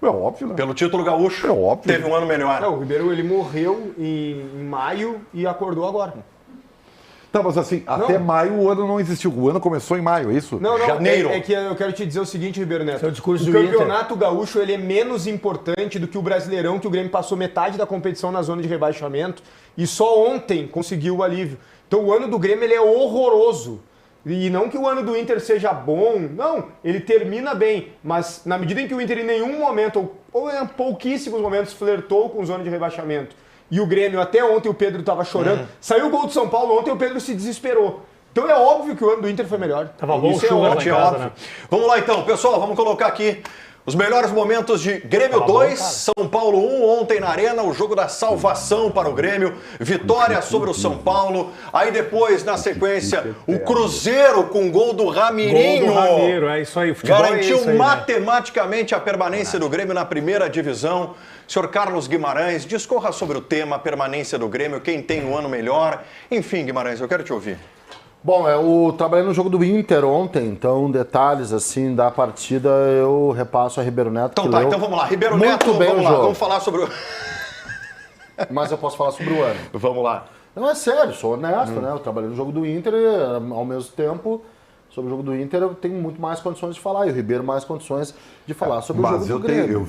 É óbvio, né? Pelo título gaúcho, é óbvio. teve um ano melhor. O Ribeiro, ele morreu em maio e acordou agora. Tá, mas assim, até maio o ano não existiu. O ano começou em maio, é isso? Não, Janeiro. É que eu quero te dizer o seguinte, Ribeiro Neto. Esse é o discurso do Campeonato Gaúcho, ele é menos importante do que o Brasileirão, que o Grêmio passou metade da competição na zona de rebaixamento e só ontem conseguiu o alívio. Então o ano do Grêmio, ele é horroroso. E não que o ano do Inter seja bom, não, ele termina bem, mas na medida em que o Inter em nenhum momento, ou em pouquíssimos momentos, flertou com zona de rebaixamento, e o Grêmio, até ontem o Pedro estava chorando, saiu o gol do São Paulo, ontem o Pedro se desesperou. Então é óbvio que o ano do Inter foi melhor. Tava bom o Isso é chuva lá em óbvio. casa, né? Vamos lá então, pessoal, vamos colocar aqui os melhores momentos de Grêmio 2, São Paulo 1, ontem na Arena, o jogo da salvação para o Grêmio, vitória sobre o São Paulo, aí depois, na sequência, o Cruzeiro com gol do Ramirinho. Gol do Ramiro, é isso aí, futebol Garantiu é isso aí, matematicamente a permanência do Grêmio na primeira divisão. Senhor Carlos Guimarães, discorra sobre o tema, a permanência do Grêmio, quem tem um ano melhor. Enfim, Guimarães, eu quero te ouvir. Bom, eu trabalhei no jogo do Inter ontem, então detalhes assim da partida eu repasso a Ribeiro Neto. Então tá, então vamos lá. Ribeiro Neto, muito bem vamos o lá, jogo. vamos falar sobre o... Mas eu posso falar sobre o ano. Vamos lá. Não, é sério, sou honesto, né? Eu trabalhei no jogo do Inter e, ao mesmo tempo, sobre o jogo do Inter, eu tenho muito mais condições de falar, e o Ribeiro mais condições de falar sobre o jogo do Grêmio.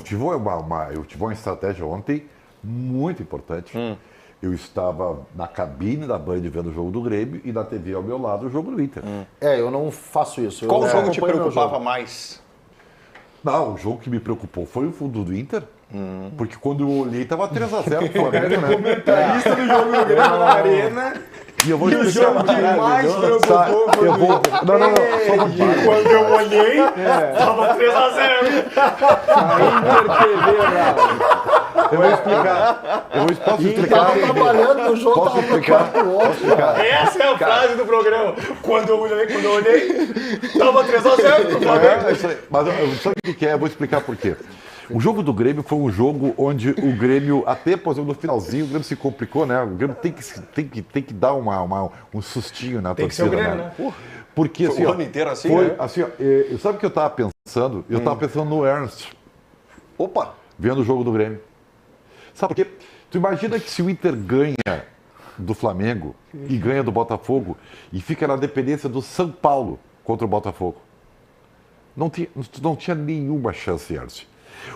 Eu tive uma estratégia ontem muito importante. Eu estava na cabine da Band vendo o jogo do Grêmio e na TV ao meu lado o jogo do Inter. Eu não faço isso. Qual eu jogo te acompanho meu preocupava jogo. mais? Não, o jogo que me preocupou foi o fundo do Inter. Porque quando eu olhei, estava 3x0 pro Flamengo, né? Comentarista do jogo do Grêmio na Arena. E eu vou E o explicar jogo que mais Sabe, preocupou foi eu o vou... Inter. Não, só um pouquinho. Quando eu olhei, tava 3x0. Eu vou explicar. Posso explicar? Tava trabalhando no jogo, Posso tava explicar? preocupado com o outro, cara. Essa é a frase do programa. Quando eu olhei, tava 3x0 pro Flamengo. É isso aí. Mas sabe o que é? Eu vou explicar por quê. O jogo do Grêmio foi um jogo onde o Grêmio, até por exemplo, no finalzinho, o Grêmio se complicou, né? O Grêmio tem que dar um sustinho na Tem que ser torcida. o Grêmio, né? Porque Foi assim, o ano inteiro assim, foi, né? assim, sabe o que eu estava pensando? Eu estava pensando no Ernst, Opa! vendo o jogo do Grêmio. Sabe por quê? Tu imagina que se o Inter ganha do Flamengo e ganha do Botafogo e fica na dependência do São Paulo contra o Botafogo. Não tinha nenhuma chance, Ernst.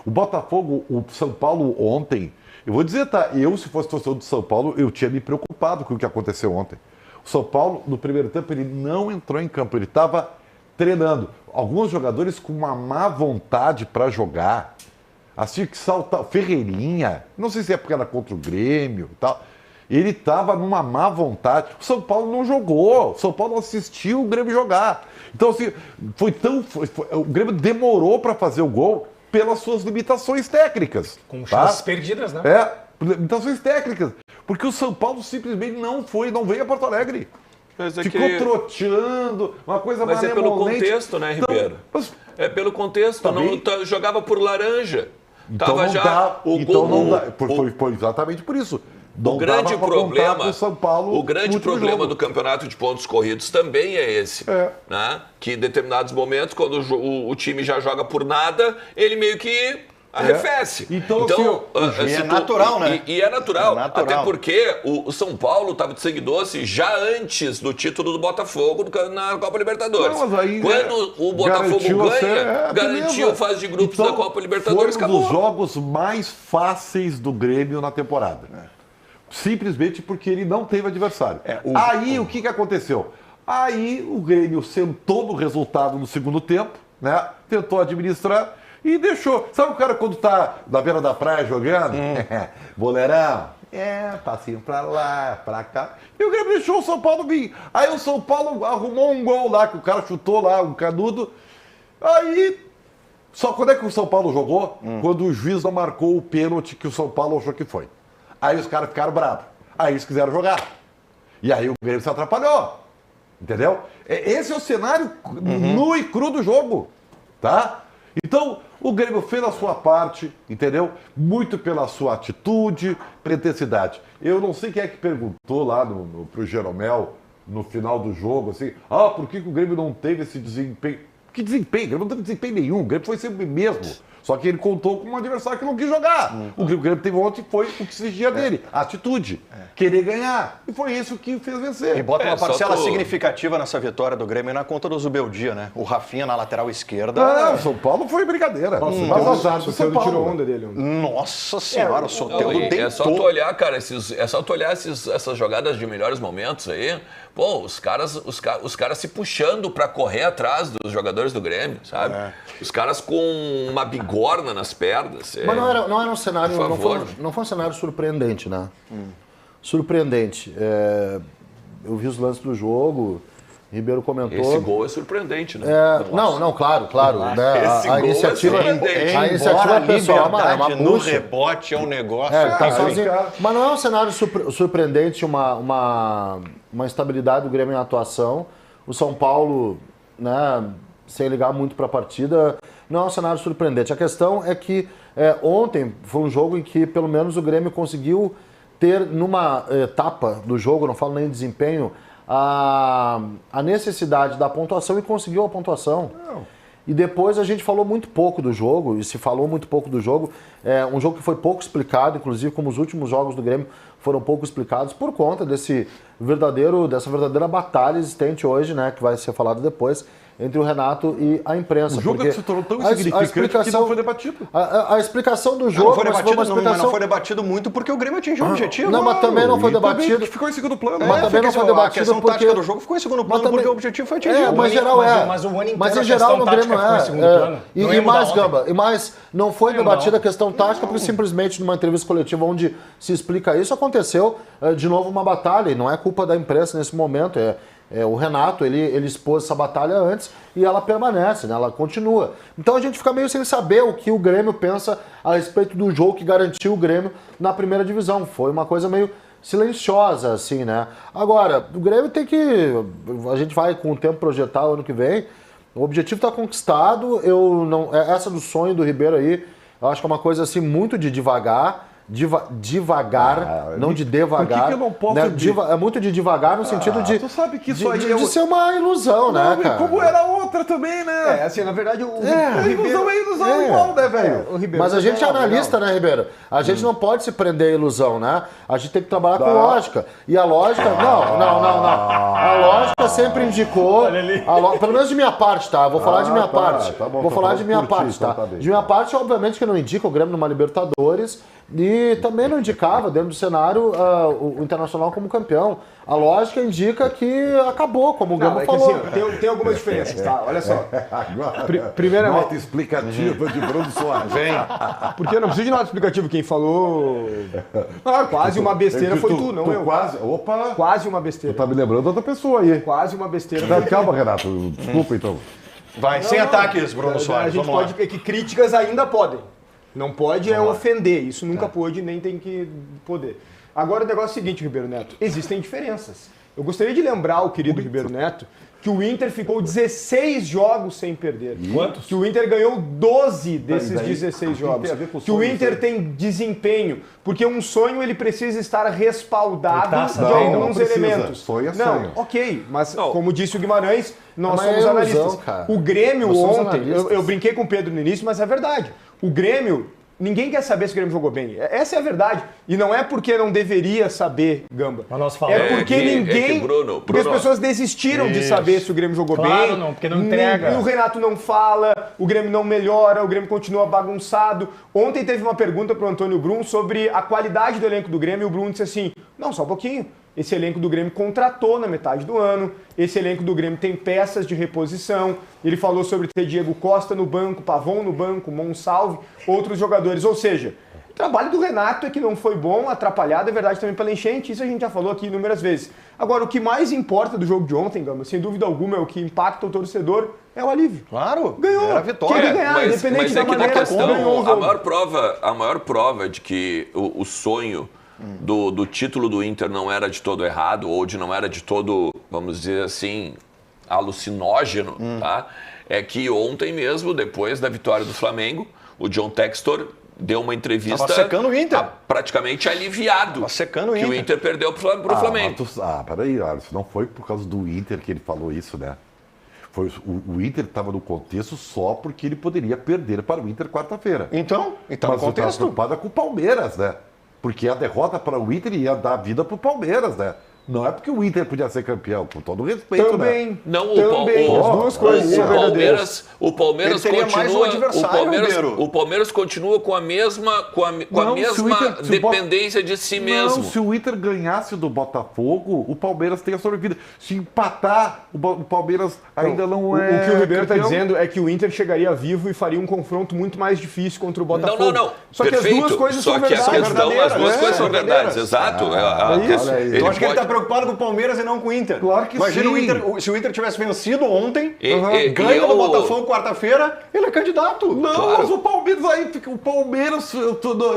O Botafogo, o São Paulo ontem, eu vou dizer, tá? Eu, se fosse torcedor do São Paulo, eu tinha me preocupado com o que aconteceu ontem. O São Paulo, no primeiro tempo, ele não entrou em campo, ele estava treinando. Alguns jogadores com uma má vontade para jogar, assim que salta, Ferreirinha, não sei se é porque era contra o Grêmio e tal, ele estava numa má vontade. O São Paulo não jogou, o São Paulo assistiu o Grêmio jogar. Então, assim, o Grêmio demorou para fazer o gol pelas suas limitações técnicas. Com tá? chances perdidas, né? Limitações técnicas. Porque o São Paulo simplesmente não veio a Porto Alegre. Mas é Ficou que... troteando, uma coisa Mas é pelo malemolente. contexto, né, Ribeiro? Então, É pelo contexto. Tá Não, bem. jogava por laranja. então Tava não já dá. o Então gol. não dá. Foi exatamente por isso. Não O grande dava pra problema, contar com o São Paulo o grande no último problema jogo. do campeonato de pontos corridos também é esse, né? Que em determinados momentos, quando o time já joga por nada, ele meio que arrefece. Então, e é natural, né? E é natural, É natural. até porque o São Paulo estava de sangue doce já antes do título do Botafogo na Copa Libertadores. Não, mas aí, quando o Botafogo ganha, garantiu a fase de grupos da Copa Libertadores, foi um acabou. dos jogos mais fáceis do Grêmio na temporada. Simplesmente porque ele não teve adversário. Aí o que aconteceu? Aí o Grêmio sentou no resultado no segundo tempo, né? Tentou administrar e deixou. Sabe o cara quando tá na beira da praia jogando? Boleirão. Passinho pra lá, pra cá. E o Grêmio deixou o São Paulo vir. Aí o São Paulo arrumou um gol lá, que o cara chutou lá, um canudo. Aí, só quando é que o São Paulo jogou? Quando o juiz não marcou o pênalti que o São Paulo achou que foi. Aí os caras ficaram bravos. Aí eles quiseram jogar. E aí o Grêmio se atrapalhou. Entendeu? Esse é o cenário nu e cru do jogo. Tá? Então, o Grêmio fez a sua parte, entendeu? Muito pela sua atitude, pretensidade. Eu não sei quem é que perguntou lá pro Jeromel, no final do jogo, assim, por que o Grêmio não teve esse desempenho? Que desempenho? O Grêmio não teve desempenho nenhum, o Grêmio foi sempre mesmo. Só que ele contou com um adversário que não quis jogar. O que o Grêmio teve ontem foi o que se exigia dele, a atitude, querer ganhar. E foi isso que fez vencer. E bota uma parcela significativa nessa vitória do Grêmio na conta do Zubeldia, né? O Rafinha na lateral esquerda. Não, o São Paulo foi brincadeira. Mas azar do São Paulo. Tirou onda dele. Nossa senhora, o Soteldo deitou. É só tu olhar, cara, essas jogadas de melhores momentos aí. Pô, os caras se puxando pra correr atrás dos jogadores do Grêmio, sabe? Os caras com uma bigorna nas pernas. Mas não era um cenário, Por favor. não foi um cenário surpreendente, né? Surpreendente. Eu vi os lances do jogo, Ribeiro comentou. Esse gol é surpreendente, né? Claro. Né? Esse A gol iniciativa, é surpreendente. a iniciativa pessoal é uma no puxa. rebote é um negócio. Tá sozinho. Mas não é um cenário surpreendente, uma instabilidade do Grêmio em atuação. O São Paulo, né, sem ligar muito para a partida, não é um cenário surpreendente. A questão é que ontem foi um jogo em que pelo menos o Grêmio conseguiu ter numa etapa do jogo, não falo nem de desempenho, a necessidade da pontuação e conseguiu a pontuação. E depois a gente falou muito pouco do jogo, e se falou muito pouco do jogo, um jogo que foi pouco explicado, inclusive como os últimos jogos do Grêmio foram pouco explicados por conta dessa verdadeira batalha existente hoje, né, que vai ser falado depois, entre o Renato e a imprensa. O jogo se tornou tão insignificante que não foi debatido. A explicação do jogo... Não foi debatido muito porque o Grêmio atingiu o objetivo. Não, mas também não foi debatido. Ficou em segundo plano. Mas também não foi debatido a questão porque... tática do jogo ficou em segundo plano porque o objetivo foi atingido. Mas geral Mas o ano inteiro Mas em a geral questão no Grêmio tática ficou em segundo plano. Não ia E mudar mais, ontem. Gamba, não foi debatida a questão tática porque simplesmente numa entrevista coletiva onde se explica isso, aconteceu de novo uma batalha, e não é culpa da imprensa nesse momento, o Renato, ele expôs essa batalha antes e ela permanece, né? Ela continua. Então a gente fica meio sem saber o que o Grêmio pensa a respeito do jogo que garantiu o Grêmio na primeira divisão. Foi uma coisa meio silenciosa, assim, né? Agora, o Grêmio tem que... A gente vai com o tempo projetar o ano que vem. O objetivo está conquistado. Essa do sonho do Ribeiro aí, eu acho que é uma coisa assim muito de devagar. Não de devagar. Por que eu não posso é muito de devagar no sentido de... Tu sabe que isso de, aí de ser uma ilusão, né, cara? Como era outra também, né? Assim, na verdade, o Ilusão é ilusão igual, né, velho? Mas a gente é analista, né, Ribeiro? A gente não pode se prender à ilusão, né? A gente tem que trabalhar com lógica. E a lógica... Não. A lógica sempre indicou... Pelo menos de minha parte, tá? Vou falar de minha parte. Vou falar de minha parte, tá? De minha parte, obviamente, que não indica o Grêmio numa Libertadores... E também não indicava, dentro do cenário, o Internacional como campeão. A lógica indica que acabou, como o Gamba falou. Assim, tem algumas diferenças, tá? Olha só. Primeiramente, nota explicativa de Bruno Soares. Vem. Porque não precisa de nota explicativa. Quem falou quase uma besteira foi tu, não eu. Quase uma besteira. Tu tá me lembrando de outra pessoa aí. Quase uma besteira. Calma, Renato. Desculpa, então. Vai, sem ataques, Bruno Soares. A gente pode ver que críticas ainda podem. Não pode ofender, isso nunca pôde, nem tem que poder. Agora o negócio é o seguinte, Ribeiro Neto, existem diferenças. Eu gostaria de lembrar o querido Ribeiro Neto que o Inter ficou 16 jogos sem perder. Quantos? Que o Inter ganhou 12 desses 16 jogos. Que o Inter tem desempenho, porque um sonho ele precisa estar respaldado de alguns elementos. Sonho é não, sonho. ok, mas como disse o Guimarães, nós Mas somos é analistas. ilusão, cara. O Grêmio Nós somos ontem, analistas. eu brinquei com o Pedro no início, mas é verdade. O Grêmio, ninguém quer saber se o Grêmio jogou bem. Essa é a verdade. E não é porque não deveria saber, Gamba. Mas nós falamos. É porque ninguém... Bruno, porque as pessoas desistiram de saber se o Grêmio jogou Claro, bem. não, porque não entrega. E o Renato não fala, o Grêmio não melhora, o Grêmio continua bagunçado. Ontem teve uma pergunta pro Antônio Brum sobre a qualidade do elenco do Grêmio e o Brum disse assim, não, só um pouquinho. Esse elenco do Grêmio contratou na metade do ano, esse elenco do Grêmio tem peças de reposição, ele falou sobre ter Diego Costa no banco, Pavon no banco, Monsalve, outros jogadores, ou seja, o trabalho do Renato é que não foi bom, atrapalhado, é verdade também pela enchente, isso a gente já falou aqui inúmeras vezes. Agora, o que mais importa do jogo de ontem, Gama, sem dúvida alguma, é o que impacta o torcedor, é o alívio. Claro. Ganhou. Era a vitória. Queria ganhar, independente mas da é que na maneira como ganhou o questão, jogo. a maior prova de que o sonho do título do Inter não era de todo errado, ou de não era de todo, vamos dizer assim, alucinógeno, tá? É que ontem mesmo, depois da vitória do Flamengo, o John Textor deu uma entrevista... Tava secando o Inter. Praticamente aliviado. Tava secando o que Inter. o Inter perdeu pro Flamengo. Peraí, isso não foi por causa do Inter que ele falou isso, né? O Inter estava no contexto só porque ele poderia perder para o Inter quarta-feira. Então, e tá no Mas eu estava contexto. preocupado com o Palmeiras, né? Porque a derrota para o Inter ia dar vida para o Palmeiras, né? Não é porque o Inter podia ser campeão, com todo respeito, Também. né? Não, Também. As duas coisas são verdadeiras. O Palmeiras Ele teria mais um continua, adversário, Ribeiro. o Palmeiras continua com a mesma, Não, se o Inter- se o Bo- dependência de si mesmo. Não, se o Inter ganhasse do Botafogo, o Palmeiras teria sobrevida. Se empatar, o Palmeiras ainda não O é que o Ribeiro está campeão. dizendo é que o Inter chegaria vivo e faria um confronto muito mais difícil contra o Botafogo. Não. Só que Perfeito. as duas coisas Só são que verdades. a questão, as duas verdadeiras, coisas são verdadeiras. verdades, exato. isso. Olha aí. Eu acho que ele pode- tá preocupado com o Palmeiras e não com o Inter. Claro que Imagina sim. se o Inter tivesse vencido ontem, E ganha eu- do Botafogo quarta-feira, ele é candidato. Não, Claro. mas o Palmeiras aí fica. O Palmeiras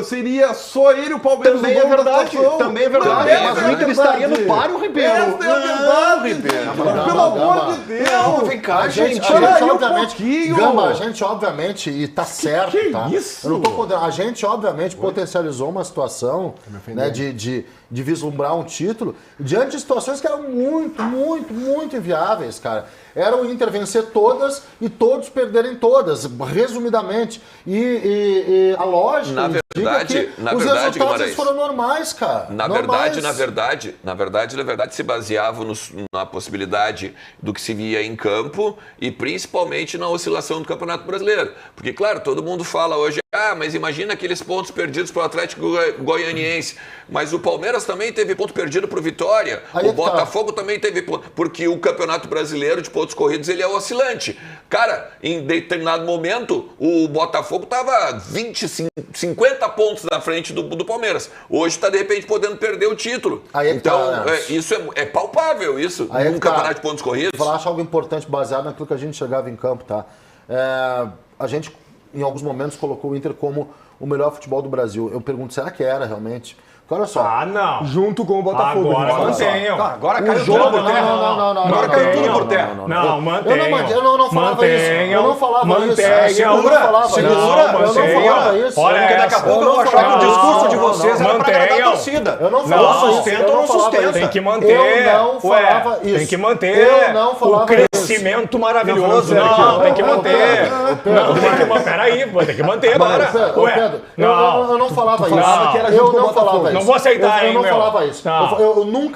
seria só ele, o Palmeiras Também no é gol da verdade, situação. também é verdade. Não, Mas essa o é a Inter verdade. estaria no páreo, Ribeiro. Essa é a verdade, Ribeiro. Pelo amor de Deus. Não, vem cá, A gente, gente. Peraí um obviamente, pouquinho. Gamba, a gente obviamente, e tá certo, que tá? isso? Eu não tô condenando. A gente obviamente potencializou uma situação, né, de vislumbrar um título diante de situações que eram muito inviáveis, cara. Era o Inter vencer todas e todos perderem todas, resumidamente. E a lógica Na indica verdade, que na os verdade, resultados Guimarães, eles foram normais, cara. Na verdade, se baseavam na possibilidade do que se via em campo e principalmente na oscilação do Campeonato Brasileiro. Porque, claro, todo mundo fala hoje, mas imagina aqueles pontos perdidos para o Atlético Goianiense. Mas o Palmeiras também teve ponto perdido para o Vitória. Aí O Botafogo também teve ponto. Porque o Campeonato Brasileiro de pontos corridos ele é oscilante. Cara, em determinado momento, o Botafogo estava 50 pontos na frente do Palmeiras. Hoje está, de repente, podendo perder o título. Aí é que Então, tá, né? isso é palpável, isso, Aí é num que tá. campeonato de pontos corridos. Vou falar acho algo importante baseado naquilo que a gente chegava em campo, tá? A gente, em alguns momentos, colocou o Inter como o melhor futebol do Brasil. Eu pergunto, será que era realmente? Porque olha só. Ah, não. Junto com o Botafogo. Agora Olha só. mantenham. Tá, agora O caiu jogo- tudo por terra. Não. Agora caiu tudo por terra. Não, mantenham. Eu não falava isso. Eu não falava isso. Mantenham. Eu não falava isso. Segura, Eu não falava isso. Olha Porque daqui a essa. pouco eu vou achar que o discurso de vocês era pra agradar a Mantenham. torcida. Eu não Ou falava isso. sustenta Eu ou não não falava sustenta. isso. Tem que manter. Eu não falava isso. Tem que manter Eu não falava o crescimento maravilhoso. Não, Não, tem que manter. Pedro, Não, tem que manter. Peraí, tem que manter agora. Pedro, Ué, eu não falava isso. falava que era Eu junto com o não Botafogo. falava isso. Não vou aceitar, Eu hein, não meu. falava isso. Não. Eu nunca